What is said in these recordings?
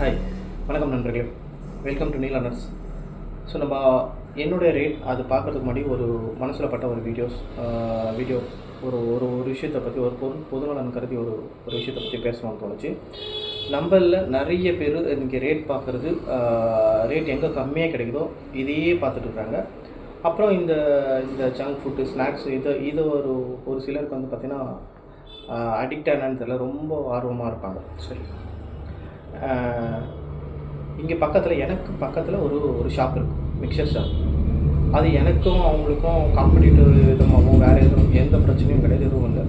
Hi, வணக்கம் நண்பர்களே. Welcome to Neela nuts. So நம்ம என்னுடைய ரேட் அது பார்க்குறதுக்கு முன்னாடி ஒரு மனசில் பட்ட ஒரு வீடியோ ஒரு ஒரு ஒரு விஷயத்தை பற்றி ஒரு பொதுநலன் கருதி ஒரு விஷயத்தை பற்றி பேசணும்னு தோணுச்சு. நம்மளில் நிறைய பேர் இன்றைக்கி ரேட் பார்க்குறது, ரேட் எங்கே கம்மியாக கிடைக்குதோ இதையே பார்த்துட்ருக்காங்க. அப்புறம் இந்த இந்த ஜங்க் ஃபுட்டு, ஸ்நாக்ஸ் இது ஒரு சிலருக்கு வந்து பார்த்திங்கன்னா அடிக்ட் ஆனான்னு தெரியல, ரொம்ப ஆர்வமாக இருப்பாங்க. சரி, இங்கே எனக்கு பக்கத்தில் ஒரு ஷாப் இருக்குது, மிக்சர் ஷாப். அது எனக்கும் அவங்களுக்கும் காம்படிட்டிவ் விதமாகவும் வேறு எந்த பிரச்சனையும் கிடையாது, எதுவும் இல்லை.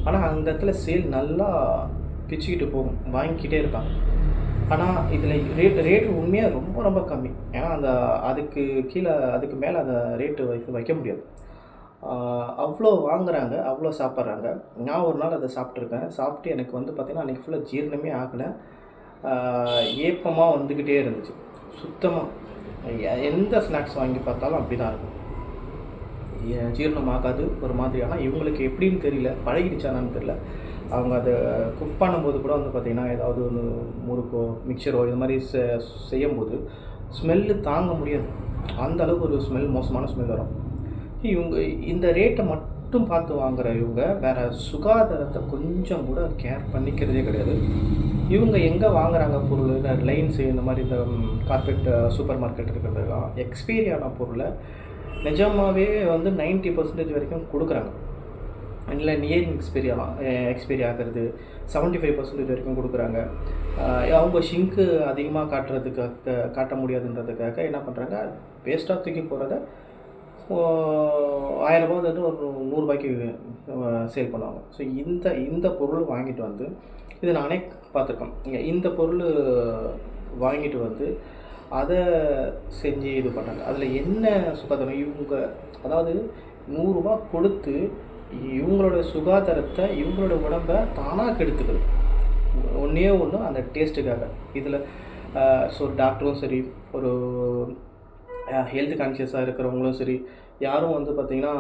ஆனால் அந்த இடத்துல சேல் நல்லா பிச்சுக்கிட்டு போகும், வாங்கிக்கிட்டே இருப்பாங்க. ஆனால் இதில் ரேட்டு உண்மையாக ரொம்ப ரொம்ப கம்மி. ஏன்னா அதுக்கு மேலே அந்த ரேட்டு வைக்க முடியாது. அவ்வளோ வாங்குகிறாங்க, அவ்வளோ சாப்பிட்றாங்க. நான் ஒரு நாள் அதை சாப்பிட்டு எனக்கு வந்து பார்த்திங்கன்னா அன்றைக்கி ஃபுல்லாக ஜீரணமே ஆகலை. ஏப்பமாக வந்துக்கிட்டே இருந்துச்சு. சுத்தமாக எந்த ஸ்நாக்ஸ் வாங்கி பார்த்தாலும் அப்படி தான் இருக்கும், ஜீரணம் ஆகாது ஒரு மாதிரி. ஆனால் இவங்களுக்கு எப்படின்னு தெரியல, பழகிடுச்சானான்னு தெரியல. அவங்க அதை குக் பண்ணும்போது கூட வந்து பார்த்திங்கன்னா ஏதாவது ஒன்று முறுக்கோ மிக்சரோ இது மாதிரி செய்யும்போது ஸ்மெல்லு தாங்க முடியாது. அந்த அளவுக்கு ஒரு மோசமான ஸ்மெல் வரும். இந்த ரேட்டை மட்டும் பார்த்து வாங்குகிற இவங்க வேறு சுகாதாரத்தை கொஞ்சம் கூட கேர் பண்ணிக்கிறதே கிடையாது. இவங்க எங்கே வாங்குகிறாங்க பொருள், லைன்ஸு இந்த மாதிரி இந்த கார்பெட் சூப்பர் மார்க்கெட் இருக்கிறதுலாம் எக்ஸ்பைரி ஆன பொருளை நிஜமாகவே வந்து 90% வரைக்கும் கொடுக்குறாங்க. இல்லை நியரிங் எக்ஸ்பைரி ஆகிறது 75% வரைக்கும் கொடுக்குறாங்க. அவங்க ஷிங்க்கு அதிகமாக காட்ட முடியாதுன்றதுக்காக என்ன பண்ணுறாங்க, வேஸ்ட்டாக தூக்கி போகிறத 1000 ரூபா வந்து ஒரு 100 ரூபாய்க்கு சேல் பண்ணுவாங்க. ஸோ இந்த பொருள் வாங்கிட்டு வந்து, இது நானே பார்த்துருக்கேன். இந்த பொருள் வாங்கிட்டு வந்து அதை செஞ்சு இது பண்ணுறாங்க. அதில் என்ன சுகாதாரம், இவங்க அதாவது 100 ரூபா கொடுத்து இவங்களோட சுகாதாரத்தை, இவங்களோட உடம்பை தானாக கெடுத்துக்குது. ஒன்றே ஒன்று அந்த டேஸ்ட்டுக்காக. இதில் ஸோ டாக்டரும் சரி, ஒரு ஹெல்த் கான்ஷியஸாக இருக்கிறவங்களும் சரி, யாரும் வந்து பார்த்திங்கன்னா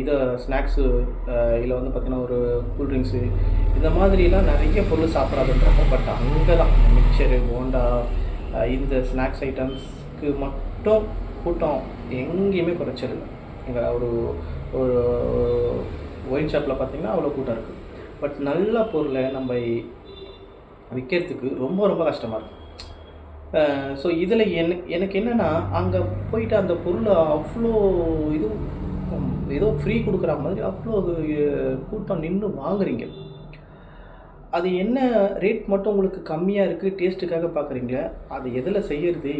இதை ஸ்நாக்ஸு இல்லை வந்து பார்த்திங்கன்னா ஒரு கூல்ட்ரிங்க்ஸு இந்த மாதிரிலாம் நிறைய பொருள் சாப்பிட்றாதுன்றாங்க. பட் அங்கே தான் மிக்சரு, போண்டா, இந்த ஸ்நாக்ஸ் ஐட்டம்ஸ்க்கு மட்டும் கூட்டம் எங்கேயுமே குறைச்சதில்லை. இங்கே ஒரு ஒயின் ஷாப்பில் பார்த்திங்கன்னா அவ்வளோ கூட்டம் இருக்குது. பட் நல்ல பொருளை நம்ம விற்கிறதுக்கு ரொம்ப ரொம்ப கஷ்டமாக இருக்குது. ஸோ இதில் எனக்கு என்னென்னா, அங்கே போயிட்டு அந்த பொருளை அவ்வளோ ஏதோ ஃப்ரீ கொடுக்குற மாதிரி அவ்வளோ கூட்டம் நின்று வாங்குறீங்க. அது என்ன ரேட் மட்டும் உங்களுக்கு கம்மியாக இருக்குது, டேஸ்ட்டுக்காக பார்க்குறீங்க. அது எதில் செய்கிறது,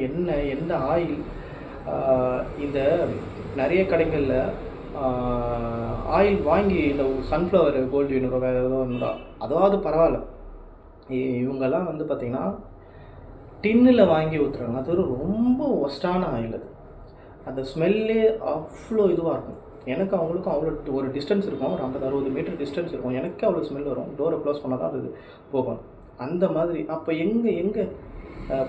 எந்த ஆயில். இந்த நிறைய கடைகளில் ஆயில் வாங்கி இந்த சன்ஃப்ளவர் கோல்டு வினரோ வேறு ஏதோ ஒன்றா, அதாவது பரவாயில்ல. இவங்கெல்லாம் வந்து பார்த்திங்கன்னா டின்னில் வாங்கி ஊற்றுறாங்க. அது ரொம்ப ஒஸ்ட்டான ஆயில். அந்த ஸ்மெல்லே அவ்வளோ இதுவாக இருக்கும். எனக்கு அவங்களுக்கும் அவ்வளோ ஒரு டிஸ்டன்ஸ் இருக்கும், ஒரு 50-60 மீட்டர் டிஸ்டன்ஸ் இருக்கும். எனக்கு அவ்வளோ ஸ்மெல் வரும். டோரை க்ளோஸ் பண்ணால் தான் அது போகும். அந்த மாதிரி அப்போ எங்கே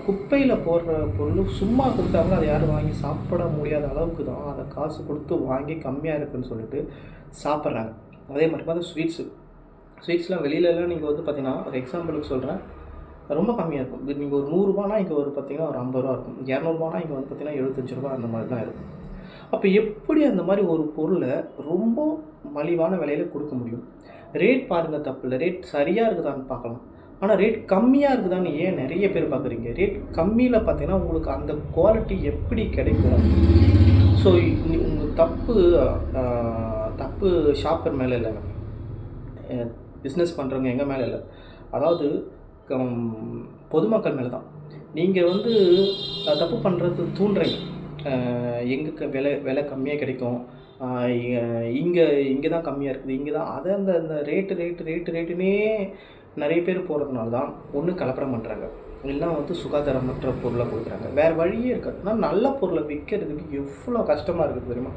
குப்பையில் போடுற பொருள் சும்மா கொடுத்தாங்களோ அதை யாரும் வாங்கி சாப்பிட முடியாத அளவுக்கு தான் அதை காசு கொடுத்து வாங்கி கம்மியாக இருக்குதுன்னு சொல்லிட்டு சாப்பிட்றாங்க. அதே மாதிரி பார்த்தா ஸ்வீட்ஸ்லாம் வெளியிலலாம் நீங்கள் வந்து பார்த்திங்கன்னா, ஒரு எக்ஸாம்பிளுக்கு சொல்கிறேன், ரொம்ப கம்மியாக இருக்கும். நீங்கள் ஒரு 100 ரூபானா இங்கே ஒரு பார்த்திங்கன்னா ஒரு 50 ரூபா இருக்கும். 200 ரூபானா இங்கே வந்து பார்த்திங்கன்னா 75 ரூபா அந்த மாதிரி தான் இருக்கும். அப்போ எப்படி அந்த மாதிரி ஒரு பொருளை ரொம்ப மலிவான விலையில் கொடுக்க முடியும்? ரேட் பாருங்கள், தப்பு இல்லை. ரேட் சரியாக இருக்குதான்னு பார்க்கலாம். ஆனால் ரேட் கம்மியாக இருக்குதான்னு ஏன் நிறைய பேர் பார்க்குறீங்க? ரேட் கம்மியில் பார்த்திங்கன்னா உங்களுக்கு அந்த குவாலிட்டி எப்படி கிடைக்கும்? ஸோ உங்கள் தப்பு ஷாப்பர் மேலே இல்லைங்க, பிஸ்னஸ் பண்ணுறவங்க எங்கள் மேலே இல்லை. அதாவது பொதுமக்கள் மேலே தான். நீங்கள் வந்து தப்பு பண்ணுறது தூண்டுறீங்க. எங்கே விலை கம்மியாக கிடைக்கும், இங்கே தான் கம்மியாக இருக்குது, இங்கே தான் அதை அந்த ரேட்டுன்னே நிறைய பேர் போகிறதுனால தான் ஒன்று கலப்படம் பண்ணுறாங்க, இல்லைனா வந்து சுகாதாரமற்ற பொருளை கொடுக்குறாங்க. வேறு வழியே இருக்காது. ஆனால் நல்ல பொருளை விற்கிறதுக்கு எவ்வளோ கஷ்டமாக இருக்குது தெரியுமா?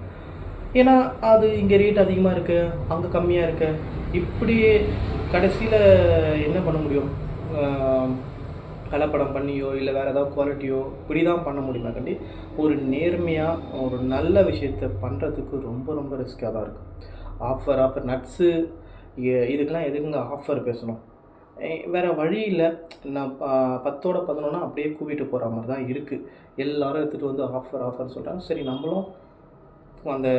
ஏன்னா அது இங்கே ரேட் அதிகமாக இருக்குது, அங்கே கம்மியாக இருக்குது. இப்படியே கடைசியில் என்ன பண்ண முடியும்? கலப்படம் பண்ணியோ இல்லை வேறு ஏதாவது குவாலிட்டியோ இப்படி தான் பண்ண முடியுமா? கண்டி ஒரு நேர்மையாக ஒரு நல்ல விஷயத்தை பண்ணுறதுக்கு ரொம்ப ரொம்ப ரிஸ்க்காக தான் இருக்குது. ஆஃபர் நட்ஸு இதுக்கெல்லாம் எதுக்குங்க ஆஃபர் பேசணும்? வேறு வழி இல்லை. நான் 10ஓட 11 அப்படியே கூவிட்டு போகிற மாதிரி தான் இருக்குது. எல்லோரும் எடுத்துகிட்டு வந்து ஆஃபர்னு சொல்கிறாங்க. சரி நம்மளும் அந்த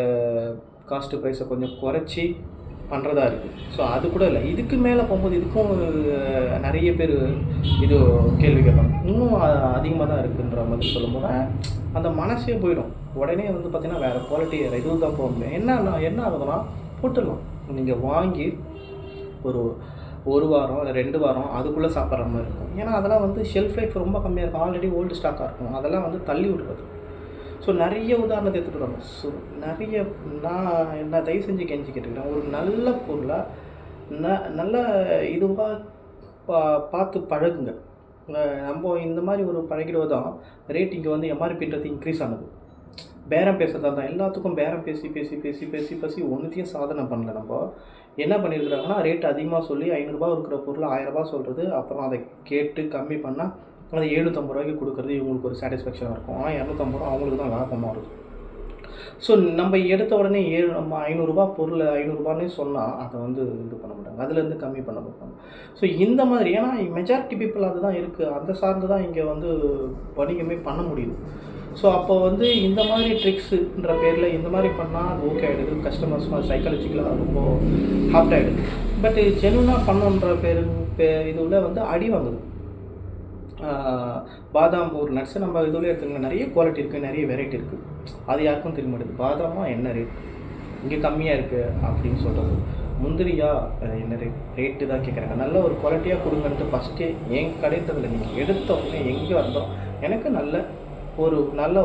காஸ்ட்டு ப்ரைஸை கொஞ்சம் குறைச்சி பண்ணுறதா இருக்குது. ஸோ அது கூட இல்லை. இதுக்கு மேலே போகும்போது இதுக்கும் நிறைய பேர் இது கேள்வி கேட்பாங்க. இன்னும் அதிகமாக தான் இருக்குன்ற மாதிரி சொல்லும்போது அந்த மனசே போயிடும். உடனே வந்து பார்த்திங்கன்னா வேறு குவாலிட்டி இது தான் போக முடியும். என்ன ஆகுதுன்னா போட்டுடலாம். நீங்கள் வாங்கி ஒரு வாரம் இல்லை 2 வாரம் அதுக்குள்ளே சாப்பிட்ற மாதிரி இருக்கும். ஏன்னா அதெல்லாம் வந்து ஷெல்ஃப் லைஃப் ரொம்ப கம்மியாக இருக்கும். ஆல்ரெடி ஓல்டு ஸ்டாக்காக இருக்கும். அதெல்லாம் வந்து தள்ளி விடுறது. ஸோ நிறைய உதாரணத்தை எடுத்துகிட்டு வராங்க. ஸோ நிறைய நான் தயவு செஞ்சு கெஞ்சி கேட்டுக்கிறேன். ஒரு நல்ல பொருளாக நல்ல இதுவாக பார்த்து பழகுங்க. நம்ம இந்த மாதிரி ஒரு பழகிடுவது தான் ரேட் இங்கே வந்து எம்ஆர்பின்றது இன்க்ரீஸ் ஆனது. பேரம் பேசுகிறதா தான் எல்லாத்துக்கும் பேரம் பேசி ஒன்றுத்தையும் சாதனை பண்ணல. நம்ம என்ன பண்ணியிருக்கிறாங்கன்னா ரேட் அதிகமாக சொல்லி 500 இருக்கிற பொருள் 1000 சொல்கிறது. அப்புறம் அதை கேட்டு கம்மி பண்ணால் அது 750 ரூபாய்க்கு கொடுக்குறது இவங்களுக்கு ஒரு சாட்டிஸ்ஃபேக்ஷனாக இருக்கும். ஆனால் 250 ரூபா அவங்களுக்கு தான் லாபமாக இருக்கும். ஸோ நம்ம எடுத்த உடனே நம்ம 500 பொருள் 500 சொன்னால் அதை வந்து இது பண்ண மாட்டாங்க. அதுலேருந்து கம்மி பண்ண மாட்டாங்க. ஸோ இந்த மாதிரி ஏன்னா மெஜாரிட்டி பீப்புள் அதுதான் இருக்குது. அந்த சார்ந்து தான் இங்கே வந்து வணிகமே பண்ண முடியுது. ஸோ அப்போ வந்து இந்த மாதிரி ட்ரிக்ஸுன்ற பேரில் இந்த மாதிரி பண்ணால் அது ஓகே ஆகிடுது. கஸ்டமர்ஸ் சைக்காலஜிக்கலாக ரொம்ப ஹாப்ட் ஆகிடுது. பட் ஜெனுனாக பண்ணன்ற இதுவில் வந்து அடி வாங்குது. பாதாம் ஒரு நட்ஸு நம்ம இதுலேயே எடுத்துக்கோங்க. நிறைய குவாலிட்டி இருக்குது, நிறைய வெரைட்டி இருக்குது. அது யாருக்கும் தெரிய மாட்டேது. பாதாமா என்ன ரேட் இங்கே கம்மியாக இருக்குது அப்படின்னு சொல்கிறது. முந்திரியா என்ன ரேட்டு தான் கேட்குறாங்க. நல்ல ஒரு குவாலிட்டியாக கொடுங்கன்ட்டு ஃபஸ்ட்டே என் கடைத்ததில் நீங்கள் எடுத்த உடனே எங்கே வந்தோம் எனக்கு நல்ல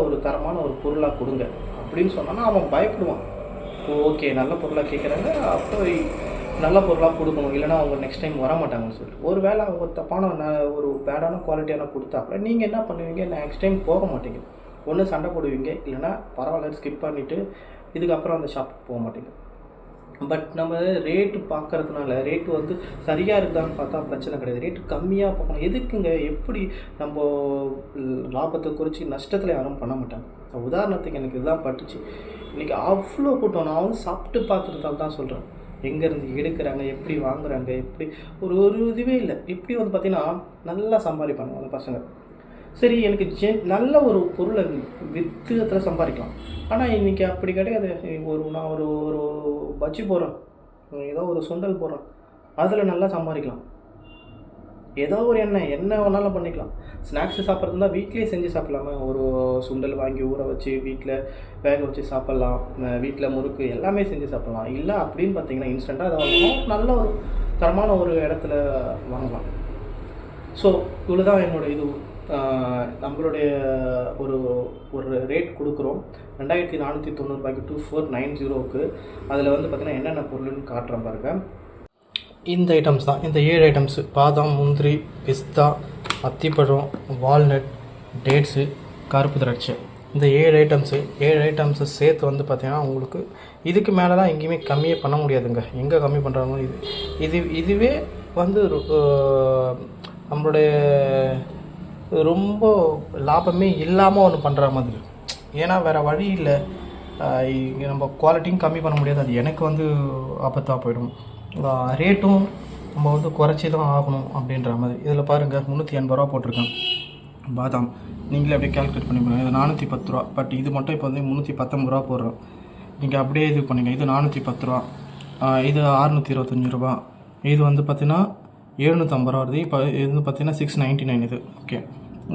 ஒரு தரமான ஒரு பொருளாக கொடுங்க அப்படின்னு சொன்னான்னா அவன் பயப்படுவான். ஓகே நல்ல பொருளாக கேட்குறாங்க, அப்போ நல்ல பொருளாக கொடுக்கணும், இல்லைனா அவங்க நெக்ஸ்ட் டைம் வரமாட்டாங்கன்னு சொல்லிட்டு. ஒரு வேளை அவங்க தப்பான ஒரு பேடான குவாலிட்டியான கொடுத்தாப்புல நீங்கள் என்ன பண்ணுவீங்க, நெக்ஸ்ட் டைம் போக மாட்டீங்க. ஒன்று சண்டை போடுவீங்க, இல்லைனா பரவாயில்ல ஸ்கிப் பண்ணிவிட்டு இதுக்கப்புறம் அந்த ஷாப்புக்கு போக மாட்டீங்க. பட் நம்ம ரேட்டு பார்க்குறதுனால ரேட்டு வந்து சரியாக இருக்குதான்னு பார்த்தா பிரச்சனை கிடையாது. ரேட்டு கம்மியாக பார்க்கணும். எதுக்குங்க எப்படி நம்ம லாபத்தை குறித்து நஷ்டத்தில் யாரும் பண்ண மாட்டாங்க. உதாரணத்துக்கு எனக்கு இதுதான் பட்டுச்சு. இன்றைக்கி அவ்வளோ கூட்டம். நான் வந்து சாப்பிட்டு பார்த்துட்டு தான் சொல்கிறேன். எங்கேருந்து எடுக்கிறாங்க, எப்படி வாங்குறாங்க, எப்படி ஒரு இதுவே இல்லை. எப்படி வந்து பார்த்திங்கன்னா நல்லா சம்பாதிப்பாங்க அந்த பசங்க. சரி எனக்கு நல்ல ஒரு பொருளை வித்துகத்தில் சம்பாதிக்கலாம். ஆனால் இன்றைக்கி அப்படி கிடையாது. நான் ஒரு பஜ்ஜி போடுறேன், ஏதோ ஒரு சுண்டல் போடுறேன், அதில் நல்லா சம்பாதிக்கலாம். ஏதோ ஒரு என்ன வேணாலும் பண்ணிக்கலாம். ஸ்நாக்ஸு சாப்பிட்றதுனா வீட்டிலே செஞ்சு சாப்பிட்லாமா. ஒரு சுண்டல் வாங்கி ஊற வச்சு வீட்டில் வேக வச்சு சாப்பிட்லாம். வீட்டில் முறுக்கு எல்லாமே செஞ்சு சாப்பிட்லாம். இல்லை அப்படின்னு பார்த்தீங்கன்னா இன்ஸ்டண்ட்டாக அதை வாங்கணும், நல்ல ஒரு தரமான ஒரு இடத்துல வாங்கலாம். ஸோ இவ்வளோ தான் என்னோடய இது. நம்மளுடைய ஒரு ரேட் கொடுக்குறோம் 2490 ரூபாய்க்கு 2490க்கு. அதில் வந்து பார்த்திங்கன்னா என்னென்ன பொருள்னு காட்டுறேன் பாருங்கள். இந்த ஐட்டம்ஸ் தான், இந்த 7 ஐட்டம்ஸு: பாதாம், முந்திரி, பிஸ்தா, அத்திப்பழம், வால்நட், டேட்ஸு, கருப்பு திராட்சை. இந்த 7 ஐட்டம்ஸு சேர்த்து வந்து பார்த்திங்கன்னா உங்களுக்கு இதுக்கு மேலே தான் எங்கேயுமே கம்மியே பண்ண முடியாதுங்க. எங்கே கம்மி பண்ணுறாங்க இதுவே வந்து நம்மளுடைய ரொம்ப லாபமே இல்லாமல் ஒன்று பண்ணுற மாதிரி. ஏன்னா வேறு வழி இல்லை. இங்கே நம்ம குவாலிட்டியும் கம்மி பண்ண முடியாது. அது எனக்கு வந்து ஆபத்தாக போயிடும். ரேட்டும் நம்ம வந்து குறைச்சி தான் ஆகணும் அப்படின்ற மாதிரி. இதில் பாருங்கள் 380 ரூபா போட்டிருக்கேன். பாதாம் நீங்களே அப்படியே கால்குலேட் பண்ணி பாருங்கள். இது 410 ரூபா. பட் இது மட்டும் இப்போ வந்து 319 ரூபா போடுறோம். நீங்கள் அப்படியே இது பண்ணிங்க. இது 410 ரூபா, இது 625 ரூபா, இது வந்து பார்த்திங்கன்னா 750 ரூபா வருது. இப்போ இது வந்து பார்த்திங்கன்னா 699. இது ஓகே.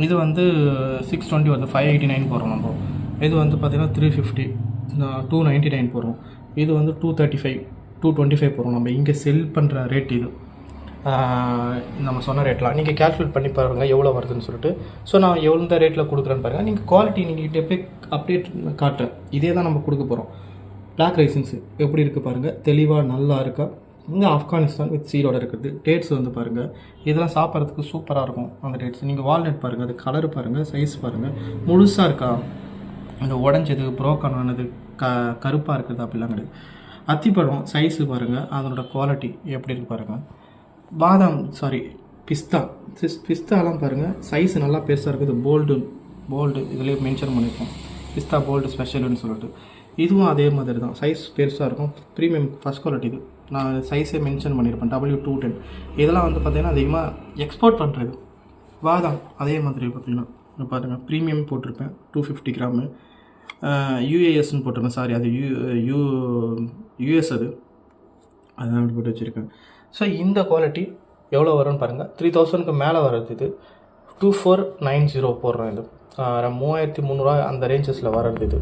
இது வந்து 620 வருது, 589 போடுறோம் நம்ம. இது வந்து பார்த்திங்கன்னா 350, 299 போடுறோம். இது வந்து 225 போடுறோம். நம்ம இங்கே செல் பண்ணுற ரேட் இது நம்ம சொன்ன ரேட்லாம் நீங்கள் கேல்குலேட் பண்ணி பாருங்கள் எவ்வளோ வருதுன்னு சொல்லிட்டு. ஸோ நான் எவ்வளோ ரேட்டில் கொடுக்குறேன்னு பாருங்கள். நீங்கள் குவாலிட்டி நீங்கள் போய் அப்டேட் காட்டுறேன். இதே தான் நம்ம கொடுக்க போகிறோம். பிளாக் ரைசின்ஸு எப்படி இருக்குது பாருங்கள், தெளிவாக நல்லா இருக்கா. இங்கே ஆப்கானிஸ்தான் வித் சீடோட இருக்குது. டேட்ஸ் வந்து பாருங்கள், இதெல்லாம் சாப்பிட்றதுக்கு சூப்பராக இருக்கும் அந்த டேட்ஸ். நீங்கள் வால்நட் பாருங்கள், அது கலர் பாருங்கள், சைஸ் பாருங்கள், முழுசாக இருக்கா, அந்த உடஞ்சது ப்ரோக்கன் ஆனது கருப்பாக இருக்குது அப்படிலாம் கிடையாது. அத்திப்பழம் சைஸு பாருங்கள், அதனோட குவாலிட்டி எப்படி இருக்குது பாருங்கள். பாதாம் பிஸ்தாலாம் பாருங்கள், சைஸு நல்லா பெருசாக இருக்குது. போல்டு இதுலேயே மென்ஷன் பண்ணியிருக்கோம். பிஸ்தா போல்டு ஸ்பெஷல்னு சொல்லிட்டு. இதுவும் அதே மாதிரி தான், சைஸ் பெருசாக இருக்கும். ப்ரீமியம் ஃபஸ்ட் குவாலிட்டி இது. நான் சைஸே மென்ஷன் பண்ணியிருப்பேன் W210. இதெல்லாம் வந்து பார்த்திங்கன்னா அதிகமாக எக்ஸ்போர்ட் பண்ணுறது. வாதாம் அதே மாதிரி பார்த்திங்கன்னா பாருங்கள் ப்ரீமியம் போட்டிருப்பேன் 250 கிராமு. UASன்னு போட்டிருப்பேன், சாரி அது US அதுதான் அப்படி போட்டு வச்சுருக்கேன். ஸோ இந்த குவாலிட்டி எவ்வளோ வரும்னு பாருங்கள். 3000க்கு மேலே வர்றது இது 2490 போடுறோம். இது 3300 அந்த ரேஞ்சஸில் வர்றது இது.